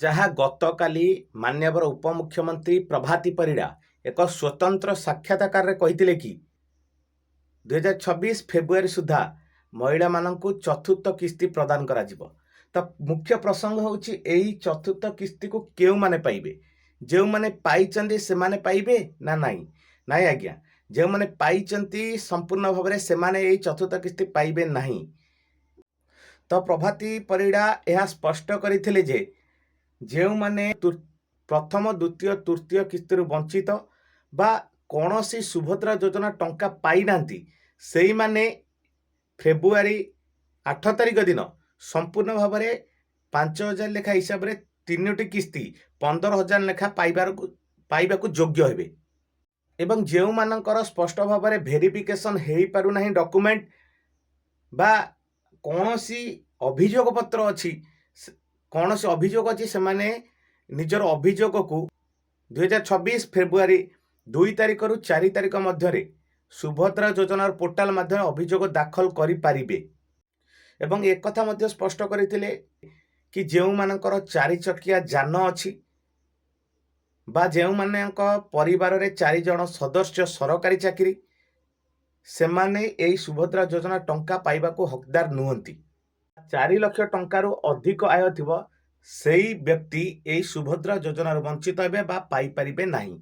ଯାହା ଗତକାଲି ମାନ୍ୟବର ଉପମୁଖ୍ୟମନ୍ତ୍ରୀ ପ୍ରଭାତୀ ପରିଡ଼ା ଏକ ସ୍ୱତନ୍ତ୍ର ସାକ୍ଷାତକାରରେ କହିଥିଲେ କି 2026 ଫେବୃଆରୀ ସୁଦ୍ଧା ମହିଳାମାନଙ୍କୁ ଚତୁର୍ଥ କିସ୍ତି ପ୍ରଦାନ କରାଯିବ। ତ ମୁଖ୍ୟ ପ୍ରସଙ୍ଗ ହେଉଛି ଏହି ଚତୁର୍ଥ କିସ୍ତିକୁ କେଉଁମାନେ ପାଇବେ? ଯେଉଁମାନେ ପାଇଛନ୍ତି ସେମାନେ ପାଇବେ ନା ନାହିଁ? ନାହିଁ ଆଜ୍ଞା, ଯେଉଁମାନେ ପାଇଛନ୍ତି ସମ୍ପୂର୍ଣ୍ଣ ଭାବରେ ସେମାନେ ଏହି ଚତୁର୍ଥ କିସ୍ତି ପାଇବେ ନାହିଁ। ତ ପ୍ରଭାତୀ ପରିଡ଼ା ଏହା ସ୍ପଷ୍ଟ କରିଥିଲେ ଯେ ଯେଉଁମାନେ ପ୍ରଥମ ଦ୍ୱିତୀୟ ତୃତୀୟ କିସ୍ତିରୁ ବଞ୍ଚିତ ବା କୌଣସି ସୁଭଦ୍ରା ଯୋଜନା ଟଙ୍କା ପାଇନାହାନ୍ତି ସେଇମାନେ ଫେବୃଆରୀ 8 ତାରିଖ ଦିନ ସମ୍ପୂର୍ଣ୍ଣ ଭାବରେ 5,000 ଲେଖା ହିସାବରେ 3ଟି କିସ୍ତି 15,000 ଲେଖା ପାଇବାକୁ ଯୋଗ୍ୟ ହେବେ। ଏବଂ ଯେଉଁମାନଙ୍କର ସ୍ପଷ୍ଟ ଭାବରେ ଭେରିଫିକେସନ୍ ହୋଇପାରୁନାହିଁ ଡକୁମେଣ୍ଟ ବା କୌଣସି ଅଭିଯୋଗ ପତ୍ର ଅଛି ସେମାନେ ନିଜର ଅଭିଯୋଗକୁ 2026 ଫେବୃଆରୀ 2 ତାରିଖରୁ 4 ତାରିଖ ମଧ୍ୟରେ ସୁଭଦ୍ରା ଯୋଜନାର ପୋର୍ଟାଲ ମାଧ୍ୟମରେ ଅଭିଯୋଗ ଦାଖଲ କରିପାରିବେ। ଏବଂ ଏକଥା ମଧ୍ୟ ସ୍ପଷ୍ଟ କରିଥିଲେ କି ଯେଉଁମାନଙ୍କର 4 ଚକିଆ ଯାନ ଅଛି ବା ଯେଉଁମାନଙ୍କ ପରିବାରରେ 4 ଜଣ ସଦସ୍ୟ ସରକାରୀ ଚାକିରି ସେମାନେ ଏହି ସୁଭଦ୍ରା ଯୋଜନା ଟଙ୍କା ପାଇବାକୁ ହକଦାର ନୁହନ୍ତି। 4 ଲକ୍ଷ ଟଙ୍କାରୁ ଅଧିକ ଆୟ ଥିବ ସେହି ବ୍ୟକ୍ତି ଏହି ସୁଭଦ୍ରା ଯୋଜନାରୁ ବଞ୍ଚିତ ହେବେ ବା ପାଇପାରିବେ ନାହିଁ।